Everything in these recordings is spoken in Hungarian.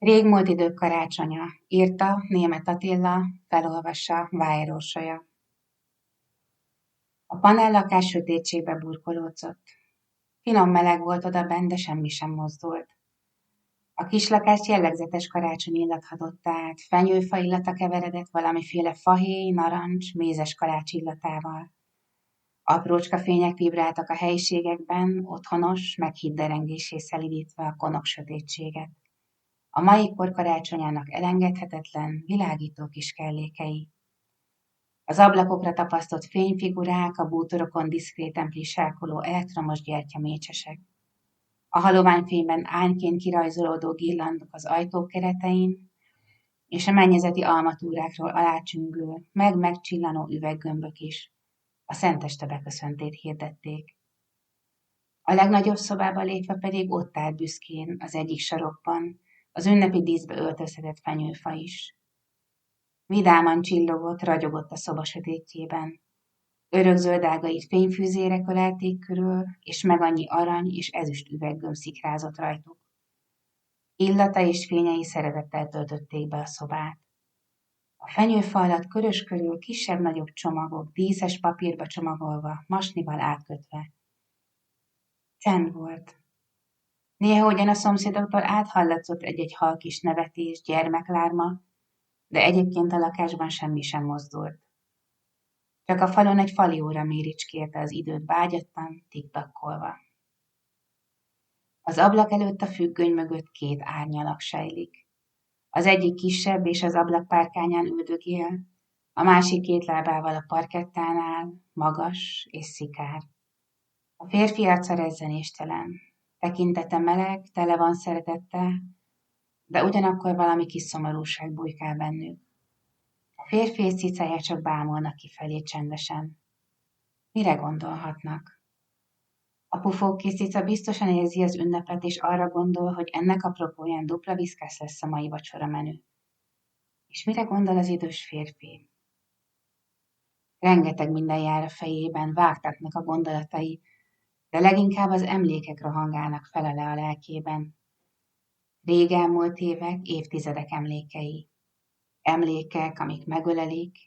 Régmúlt idők karácsonya, írta Németh Attila, felolvassa Weyer Orsolya. A panellakás sötétségbe burkolódzott. Finom meleg volt odabenn, de semmi sem mozdult. A kislakást jellegzetes karácsonyi illat hadott át, fenyőfa illata keveredett valamiféle fahéj, narancs, mézes kalács illatával. Aprócska fények vibráltak a helyiségekben, otthonos, meghitt derengésé szelidítve a konok sötétséget. A mai kor karácsonyának elengedhetetlen, világító kis kellékei. Az ablakokra tapasztott fényfigurák, a bútorokon diszkréten plissákoló elektromos gyertyamécsesek. A haloványfényben ányként kirajzolódó girlandok az ajtók keretein, és a mennyezeti almatúrákról alácsüngő, megcsillanó üveggömbök is a szenteste beköszöntét hirdették. A legnagyobb szobába lépve pedig ott állt büszkén az egyik sarokban, az ünnepi díszbe öltöztetett fenyőfa is. Vidáman csillogott, ragyogott a szoba sötétjében. Örökzöld ágait fényfűzérek ölelték körül, és meg annyi arany és ezüst üveggömb szikrázott rajtuk. Illata és fényei szeretettel töltötték be a szobát. A fenyőfa alatt körös körül kisebb-nagyobb csomagok, díszes papírba csomagolva, masnival átkötve. Csend volt. Néha ugyan a szomszédoktól áthallatszott egy-egy halkis nevetés, gyermeklárma, de egyébként a lakásban semmi sem mozdult. Csak a falon egy falióra méricskélte az időt vágyattan, tiktakkolva. Az ablak előtt a függöny mögött két árnyalak sejlik. Az egyik kisebb és az ablak párkányán üldögél, a másik két lábával a parkettán áll, magas és szikár. A férfi arca rezzenéstelen, tekintete meleg, tele van szeretettel, de ugyanakkor valami kis szomorúság bujkál bennük. A férfi és cicája csak bámulnak kifelé csendesen. Mire gondolhatnak? A pufókkész cica biztosan érzi az ünnepet, és arra gondol, hogy ennek apropóján dupla viszkász lesz a mai vacsora menü. És mire gondol az idős férfi? Rengeteg minden jár a fejében, vágtatnak a gondolatai, de leginkább az emlékek rohangálnak fele-le a lelkében. Rég elmúlt évek, évtizedek emlékei. Emlékek, amik megölelik,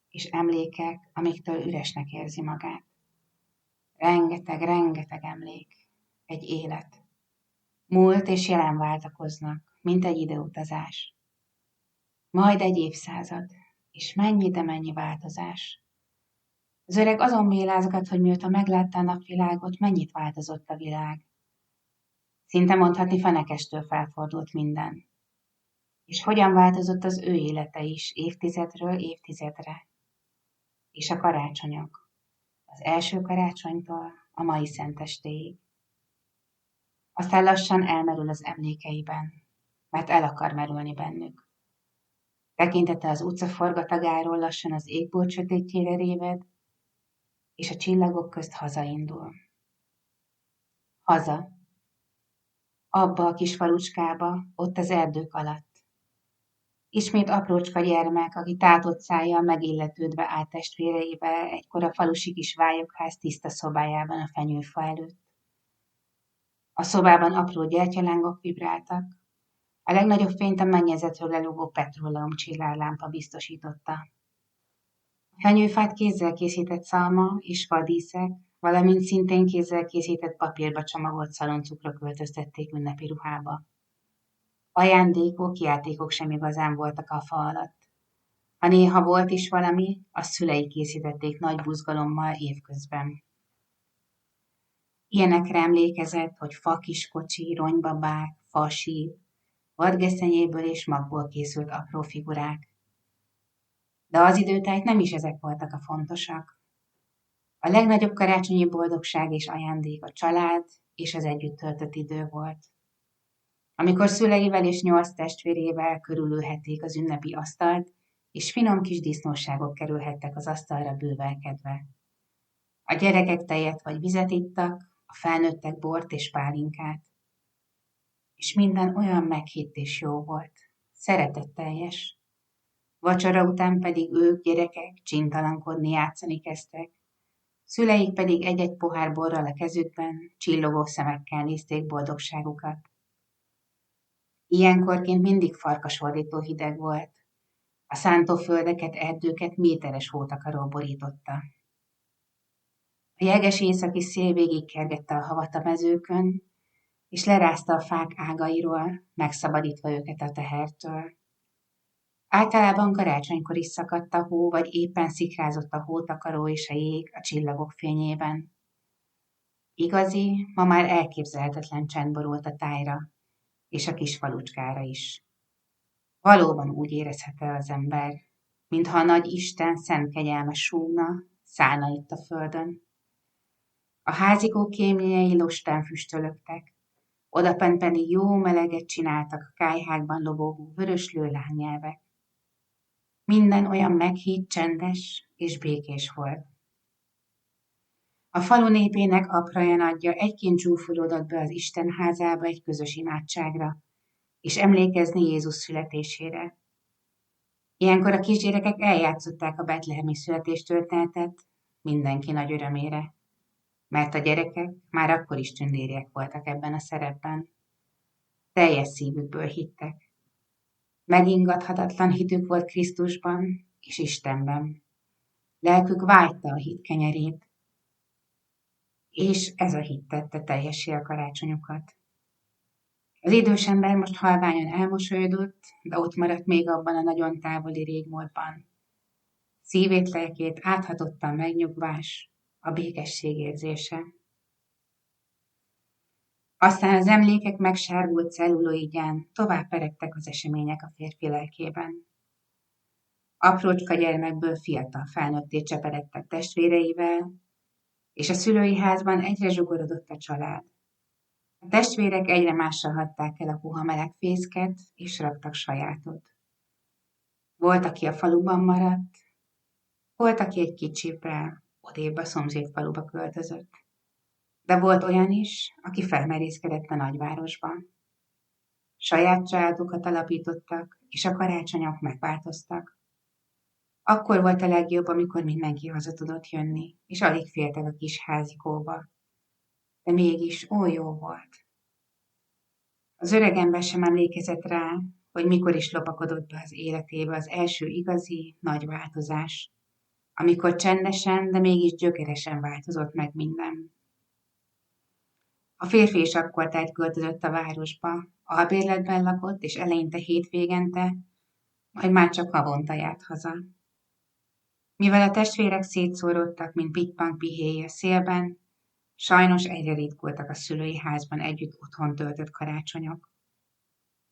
és emlékek, amiktől üresnek érzi magát. Rengeteg emlék. Egy élet. Múlt és jelen váltakoznak, mint egy időutazás. Majd egy évszázad, és mennyi, de mennyi változás. Az öreg azon mélázgat, hogy mióta meglátta a napvilágot, mennyit változott a világ. Szinte mondhatni fenekestől felfordult minden. És hogyan változott az ő élete is évtizedről évtizedre. És a karácsonyok. Az első karácsonytól a mai szentestéig. Aztán lassan elmerül az emlékeiben, mert el akar merülni bennük. Tekintete az utca forgatagáról lassan az égbolt sötétjére réved, és a csillagok közt hazaindul. Haza. Abba a kis falucskába, ott az erdők alatt. Ismét aprócska gyermek, aki tátott szájjal megilletődve állt testvéreivel egykor a falusi kis vályogház tiszta szobájában a fenyőfa előtt. A szobában apró gyertyalángok vibráltak, a legnagyobb fényt a mennyezetről lelógó petróleum csillárlámpa biztosította. A fenyőfát kézzel készített szalma és fadíszek, valamint szintén kézzel készített papírba csomagolt szaloncukrok öltöztették ünnepi ruhába. Ajándékok, játékok sem igazán voltak a fa alatt. Ha néha volt is valami, azt szülei készítették nagy buzgalommal évközben. Ilyenekre emlékezett, hogy fakiskocsi, ronybabák, fasíp, vadgesztenyéből és magból készült apró figurák. De az időtájt nem is ezek voltak a fontosak. A legnagyobb karácsonyi boldogság és ajándék a család és az együtt töltött idő volt. Amikor szüleivel és 8 testvérével körülülhették az ünnepi asztalt, és finom kis disznóságok kerülhettek az asztalra bővelkedve. A gyerekek tejet vagy vizet ittak, a felnőttek bort és pálinkát. És minden olyan meghitt és jó volt, szeretetteljes. Vacsora után pedig ők, gyerekek, csintalankodni, játszani kezdtek. Szüleik pedig egy-egy pohár borral a kezükben, csillogó szemekkel nézték boldogságukat. Ilyenkorként mindig farkasordító hideg volt. A szántóföldeket, erdőket méteres hótakaró borította. A jeges északi szél végigkergette a havat a mezőkön, és lerázta a fák ágairól, megszabadítva őket a tehertől. Általában karácsonykor is szakadt a hó, vagy éppen szikrázott a hótakaró és a jég a csillagok fényében. Igazi, ma már elképzelhetetlen csend borult a tájra, és a kis falucskára is. Valóban úgy érezhette az ember, mintha a nagy Isten szent kegyelme súgna, szállna itt a földön. A házikó kémjei lostán füstölögtek, odapent pedig jó meleget csináltak a kályhákban lobogó vörös lőlányelvek. Minden olyan meghitt, csendes és békés volt. A falu népének apraja nagyja egyként zsúfolódott be az Isten házába egy közös imádságra, és emlékezni Jézus születésére. Ilyenkor a kisgyerekek eljátszották a betlehemi születéstörténetet mindenki nagy örömére, mert a gyerekek már akkor is tündériek voltak ebben a szerepben. Teljes szívükből hittek. Megingathatatlan hitük volt Krisztusban és Istenben. Lelkük vágyta a hit kenyerét, és ez a hit tette teljessé a karácsonyukat. Az idős ember most halványan elmosolyodott, de ott maradt még abban a nagyon távoli régmúltban. Szívét, lelkét áthatotta a megnyugvás, a békesség érzése. Aztán az emlékek megsárgult celluloidján tovább peregtek az események a férfi lelkében. Aprócska gyermekből fiatal felnőtté cseperedtek testvéreivel, és a szülői házban egyre zsugorodott a család. A testvérek egyre mással hagyták el a puha meleg fészket, és raktak sajátot. Volt, aki a faluban maradt, volt, aki egy kicsivel odébb a szomszéd faluba költözött. De volt olyan is, aki felmerészkedett a nagyvárosba. Saját családokat alapítottak, és a karácsonyok megváltoztak. Akkor volt a legjobb, amikor mindenki haza tudott jönni, és alig féltek a kis házikóba. De mégis oly jó volt. Az öreg ember sem emlékezett rá, hogy mikor is lopakodott be az életébe az első igazi, nagy változás, amikor csendesen, de mégis gyökeresen változott meg minden. A férfi is akkor költözött a városba, albérletben lakott, és eleinte hétvégente, majd már csak havonta járt haza. Mivel a testvérek szétszórodtak, mint pittpang pihéj a szélben, sajnos egyre ritkultak a szülői házban együtt otthon töltött karácsonyok.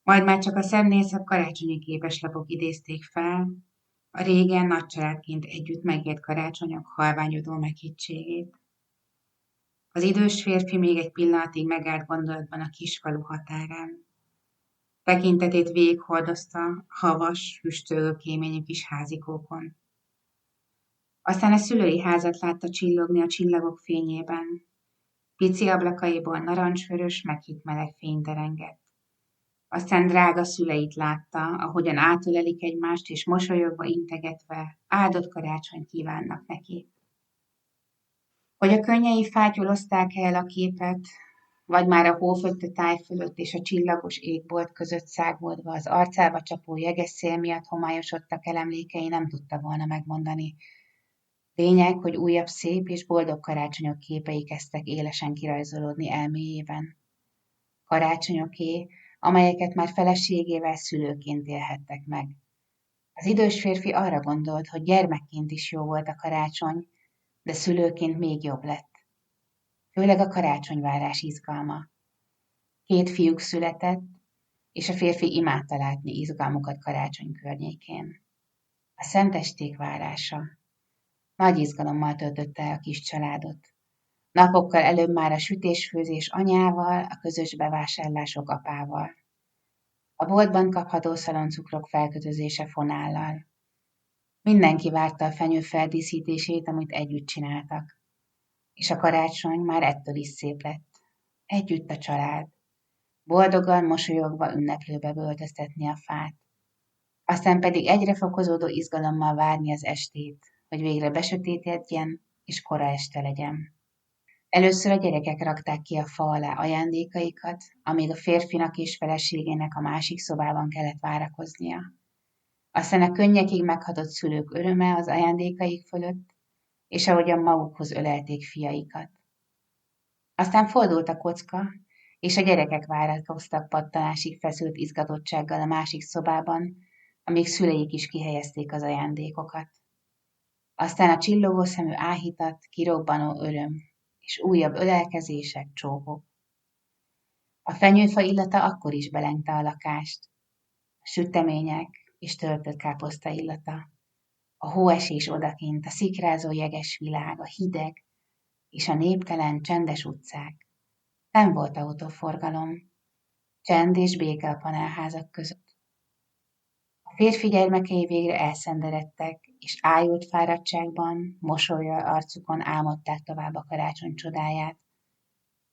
Majd már csak a szemnészebb karácsonyi képeslapok idézték fel a régen nagy családként együtt megélt karácsonyok halványodó meghittségét. Az idős férfi még egy pillanatig megállt gondolatban a kisfalu határán. Tekintetét végighordozta havas, füstölgő kéményű kis házikókon. Aztán a szülői házat látta csillogni a csillagok fényében. Pici ablakaiból narancsvörös, meghitt meleg fény terengett. Aztán drága szüleit látta, ahogyan átölelik egymást, és mosolyogva integetve áldott karácsonyt kívánnak neki. Hogy a könnyei fátyolozták el a képet, vagy már a hófötte táj fölött és a csillagos égbolt között száguldva az arcába csapó jeges szél miatt homályosodtak el emlékei, nem tudta volna megmondani. Lényeg, hogy újabb szép és boldog karácsonyok képei kezdtek élesen kirajzolódni elméjében. Karácsonyoké, amelyeket már feleségével szülőként élhettek meg. Az idős férfi arra gondolt, hogy gyermekként is jó volt a karácsony, de szülőként még jobb lett. Főleg a karácsonyvárás izgalma. 2 fiúk született, és a férfi imádta látni izgalmukat karácsony környékén. A szentesték várása. Nagy izgalommal töltötte el a kis családot. Napokkal előbb már a sütésfőzés anyával, a közös bevásárlások apával. A boltban kapható szaloncukrok felkötözése fonállal. Mindenki várta a fenyő feldíszítését, amit együtt csináltak. És a karácsony már ettől is szép lett. Együtt a család. Boldogan, mosolyogva ünneplőbe öltöztetni a fát. Aztán pedig egyre fokozódó izgalommal várni az estét, hogy végre besötétedjen, és kora este legyen. Először a gyerekek rakták ki a fa alá ajándékaikat, amíg a férfinak és feleségének a másik szobában kellett várakoznia. Aztán a könnyekig meghatott szülők öröme az ajándékaik fölött, és ahogyan magukhoz ölelték fiaikat. Aztán fordult a kocka, és a gyerekek várakoztak pattanásig feszült izgatottsággal a másik szobában, amíg szüleik is kihelyezték az ajándékokat. Aztán a csillogó szemű áhítat, kirobbanó öröm, és újabb ölelkezések, csókok. A fenyőfa illata akkor is belengte a lakást. A sütemények és töltött káposzta illata. A hóesés odakint, a szikrázó jeges világ, a hideg és a néptelen, csendes utcák. Nem volt autóforgalom. Csend és béke a panelházak között. A férfi gyermekei végre elszenderedtek, és ájult fáradtságban, mosollyal arcukon álmodták tovább a karácsony csodáját.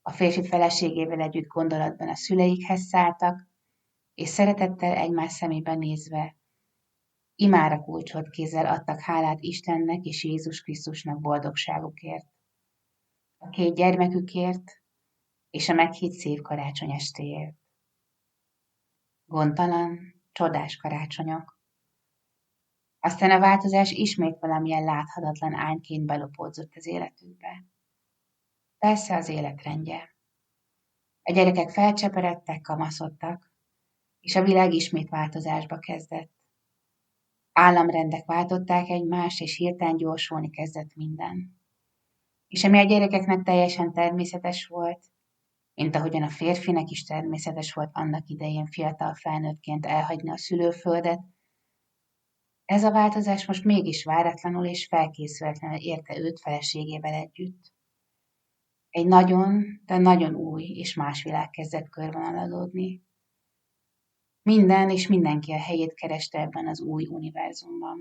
A férfi feleségével együtt gondolatban a szüleikhez szálltak, és szeretettel egymás szemébe nézve imára kulcsolt kézzel adtak hálát Istennek és Jézus Krisztusnak boldogságukért, a két gyermekükért és a meghitt szép karácsony estéért. Gondtalan, csodás karácsonyok. Aztán a változás ismét valamilyen láthatatlan ányként belopódzott az életükbe. Persze az életrendje. A gyerekek felcseperedtek, kamaszodtak, és a világ ismét változásba kezdett. Államrendek váltották egymást, és hirtelen gyorsulni kezdett minden. És ami a gyerekeknek teljesen természetes volt, mint ahogyan a férfinek is természetes volt annak idején fiatal felnőttként elhagyni a szülőföldet, ez a változás most mégis váratlanul és felkészületlenül érte őt feleségével együtt. Egy nagyon, de nagyon új és más világ kezdett körvonalazódni. Minden és mindenki a helyét kereste ebben az új univerzumban.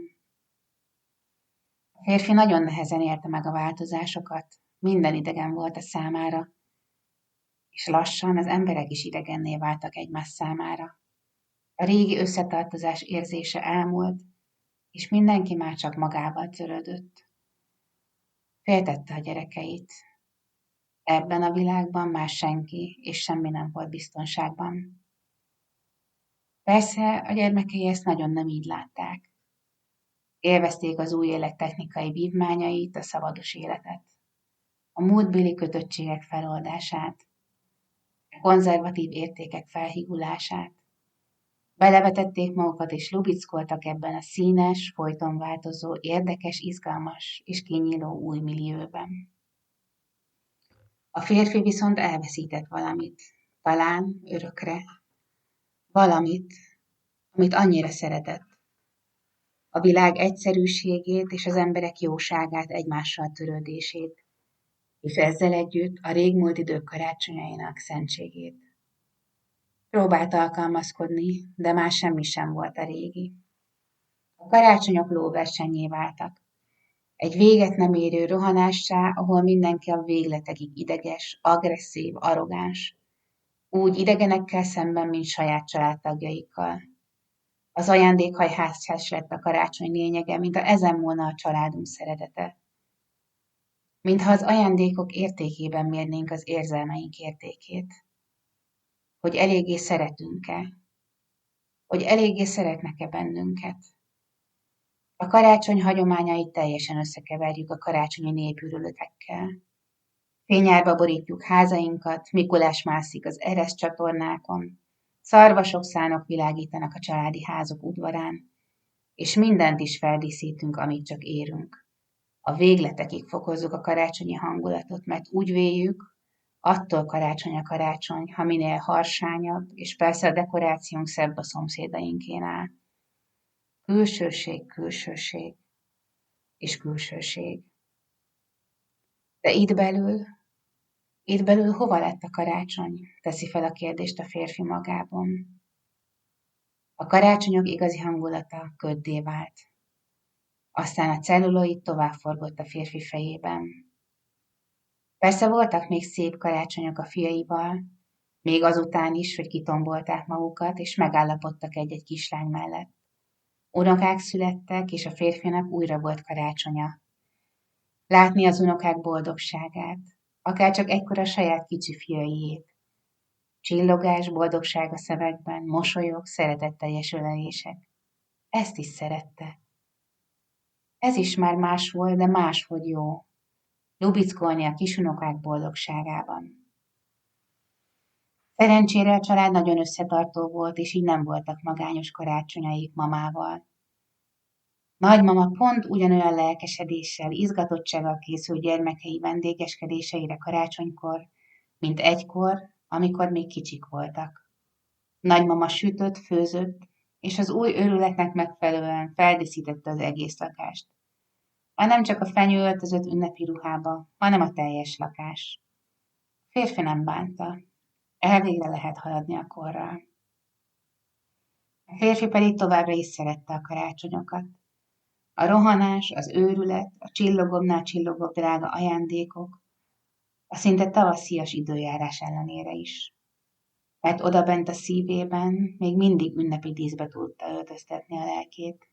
A férfi nagyon nehezen élte meg a változásokat, minden idegen volt a számára, és lassan az emberek is idegenné váltak egymás számára. A régi összetartozás érzése elmúlt, és mindenki már csak magával törődött. Féltette a gyerekeit. Ebben a világban már senki és semmi nem volt biztonságban. Persze a gyermekei ezt nagyon nem így látták. Élvezték az új élet technikai vívmányait, a szabados életet, a múltbéli kötöttségek feloldását, a konzervatív értékek felhigulását. Belevetették magukat és lubickoltak ebben a színes, folyton változó, érdekes, izgalmas és kinyíló új millióben. A férfi viszont elveszített valamit, talán örökre. Valamit, amit annyira szeretett. A világ egyszerűségét és az emberek jóságát, egymással törődését, és ezzel együtt a régmúlt idők karácsonyainak szentségét. Próbált alkalmazkodni, de már semmi sem volt a régi. A karácsonyok lóversennyé váltak. Egy véget nem érő rohanássá, ahol mindenki a végletekig ideges, agresszív, arrogáns. Úgy idegenekkel szemben, mint saját családtagjaikkal. Az ajándékhajházás lett a karácsony lényege, mint a ezen volna a családunk szeretete. Mintha az ajándékok értékében mérnénk az érzelmeink értékét. Hogy eléggé szeretünk-e? Hogy eléggé szeretnek-e bennünket? A karácsony hagyományait teljesen összekeverjük a karácsonyi népűrületekkel. Fényárba borítjuk házainkat, Mikulás mászik az ereszt csatornákon, szarvasok, szánok világítanak a családi házok udvarán, és mindent is feldíszítünk, amit csak érünk. A végletekig fokozzuk a karácsonyi hangulatot, mert úgy véljük, attól karácsony a karácsony, ha minél harsányabb, és persze a dekorációnk szebb a szomszédainkénál. Külsőség, külsőség és külsőség. De itt belül hova lett a karácsony? Teszi fel a kérdést a férfi magában. A karácsonyok igazi hangulata köddé vált. Aztán a celluloid továbbforgott a férfi fejében. Persze voltak még szép karácsonyok a fiaival, még azután is, hogy kitombolták magukat, és megállapodtak egy-egy kislány mellett. Unokák születtek, és a férfinak újra volt karácsonya. Látni az unokák boldogságát, akárcsak egykor a saját kicsi fiaiét. Csillogás, boldogság a szemekben, mosolyok, szeretetteljes ölelések. Ezt is szerette. Ez is már más volt, de máshogy jó. Lubickolni a kisunokák boldogságában. Szerencsére a család nagyon összetartó volt, és így nem voltak magányos karácsonyaik mamával. Nagymama pont ugyanolyan lelkesedéssel, izgatottsággal készült gyermekei vendégeskedéseire karácsonykor, mint egykor, amikor még kicsik voltak. Nagymama sütött, főzött, és az új őrületnek megfelelően feldíszítette az egész lakást. Már nem csak a fenyő öltözött ünnepi ruhába, hanem a teljes lakás. A férfi nem bánta. Elvégre lehet haladni a korral. A férfi pedig továbbra is szerette a karácsonyokat. A rohanás, az őrület, a csillogóbbnál csillogóbb drága ajándékok, a szinte tavaszias időjárás ellenére is. Mert odabent a szívében még mindig ünnepi díszbe tudta öltöztetni a lelkét.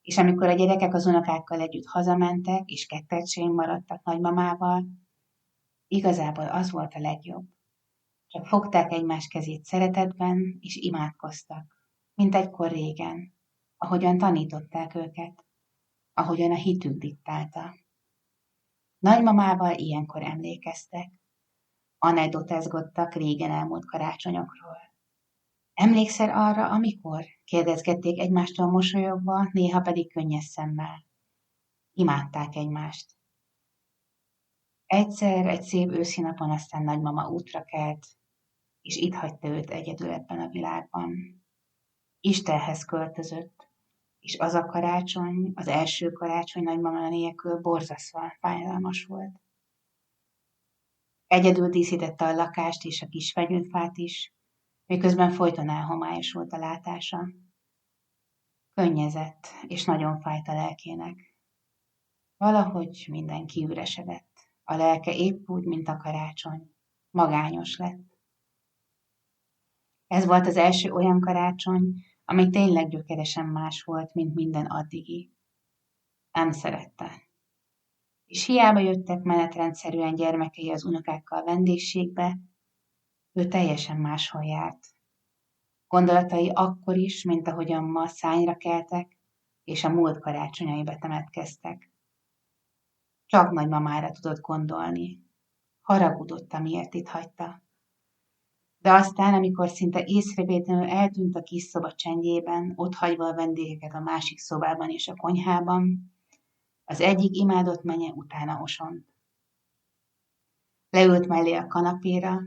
És amikor a gyerekek az unokákkal együtt hazamentek, és kettecsén maradtak nagymamával, igazából az volt a legjobb. Csak fogták egymás kezét szeretetben, és imádkoztak, mint egykor régen, ahogyan tanították őket, ahogyan a hitük diktálta. Nagymamával ilyenkor emlékeztek, anekdotázgodtak régen elmúlt karácsonyokról. Emlékszel arra, amikor? Kérdezgették egymástól mosolyogva, néha pedig könnyes szemmel. Imádták egymást. Egyszer, egy szép őszi napon aztán nagymama útra kelt, és itt hagyta őt egyedül ebben a világban. Istenhez költözött, és az a karácsony, az első karácsony nagymama nélkül borzasztóan fájdalmas volt. Egyedül díszítette a lakást és a kis fenyőfát is, miközben folyton elhomályosult a látása. Könnyezett, és nagyon fájt a lelkének. Valahogy minden kiüresedett. A lelke épp úgy, mint a karácsony. Magányos lett. Ez volt az első olyan karácsony, ami tényleg gyökeresen más volt, mint minden addigi. Nem szerette. És hiába jöttek menetrendszerűen gyermekei az unokákkal vendégségbe, ő teljesen máshol járt. Gondolatai akkor is, mint ahogyan ma szányra keltek, és a múlt karácsonyaiba temetkeztek. Csak nagymamára tudott gondolni. Haragudott, amiért itt hagyta. De aztán, amikor szinte észrevétlenül eltűnt a kis szoba csendjében, otthagyva a vendégeket a másik szobában és a konyhában, az egyik imádott menye utána osont. Leült mellé a kanapéra,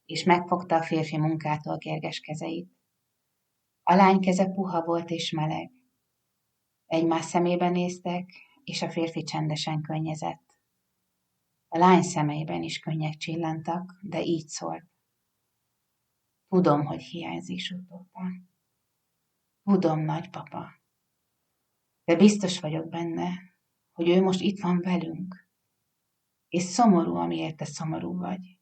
és megfogta a férfi munkától kérges kezeit. A lány keze puha volt és meleg. Egymás szemébe néztek, és a férfi csendesen könnyezett. A lány szemeiben is könnyek csillantak, de így szólt. Tudom, hogy hiányzik, suttogta. Tudom, nagypapa. De biztos vagyok benne, hogy ő most itt van velünk. És szomorú, amiért te szomorú vagy.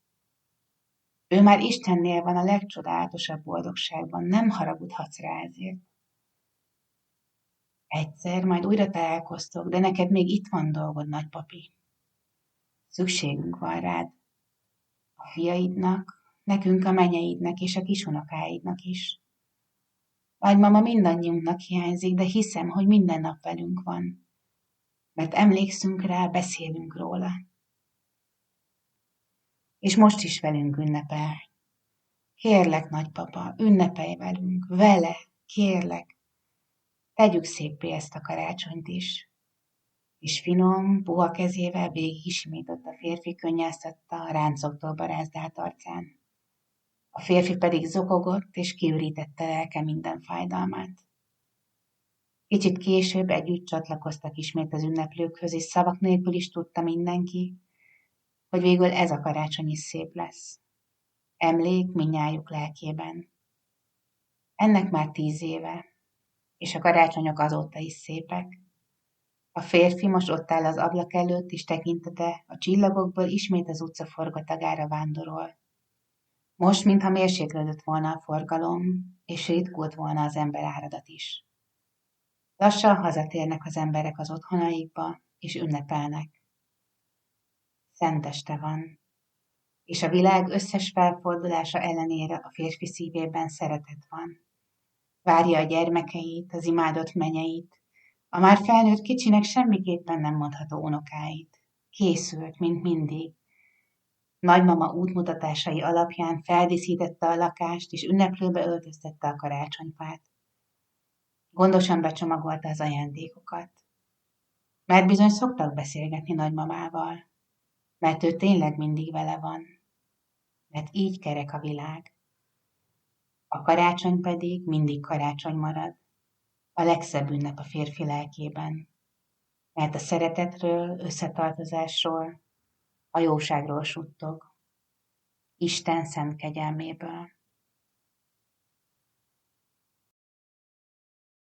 Ő már Istennél van a legcsodálatosabb boldogságban, nem haragudhatsz rá ezért. Egyszer majd újra találkoztok, de neked még itt van dolgod, nagypapi. Szükségünk van rád. A fiaidnak, nekünk a menyeidnek és a kisunokáidnak is. Nagymama mindannyiunknak hiányzik, de hiszem, hogy minden nap velünk van. Mert emlékszünk rá, beszélünk róla. És most is velünk ünnepel. Kérlek, nagypapa, ünnepelj velünk, vele, kérlek. Tegyük széppé ezt a karácsonyt is. És finom, puha kezével végig ismított a férfi, könnyeztette a ráncoktól barázdált arcán. A férfi pedig zokogott, és kiürítette lelke minden fájdalmát. Kicsit később együtt csatlakoztak ismét az ünneplőkhöz, és szavak nélkül is tudta mindenki, hogy végül ez a karácsony is szép lesz. Emlék mindnyájuk lelkében. Ennek már 10 éve, és a karácsonyok azóta is szépek. A férfi most ott áll az ablak előtt, és tekintete a csillagokból ismét az utca forgatagára vándorol. Most, mintha mérséklődött volna a forgalom, és ritkult volna az ember áradat is. Lassan hazatérnek az emberek az otthonaikba, és ünnepelnek. Szenteste van, és a világ összes felfordulása ellenére a férfi szívében szeretet van. Várja a gyermekeit, az imádott menyeit, a már felnőtt kicsinek semmiképpen nem mondható unokáit. Készült, mint mindig. Nagymama útmutatásai alapján feldíszítette a lakást, és ünneplőbe öltöztette a karácsonyfát. Gondosan becsomagolta az ajándékokat. Mert bizony szoktak beszélgetni nagymamával, mert ő tényleg mindig vele van, mert így kerek a világ. A karácsony pedig mindig karácsony marad, a legszebb ünnep a férfi lelkében, mert a szeretetről, összetartozásról, a jóságról suttog, Isten szent kegyelméből.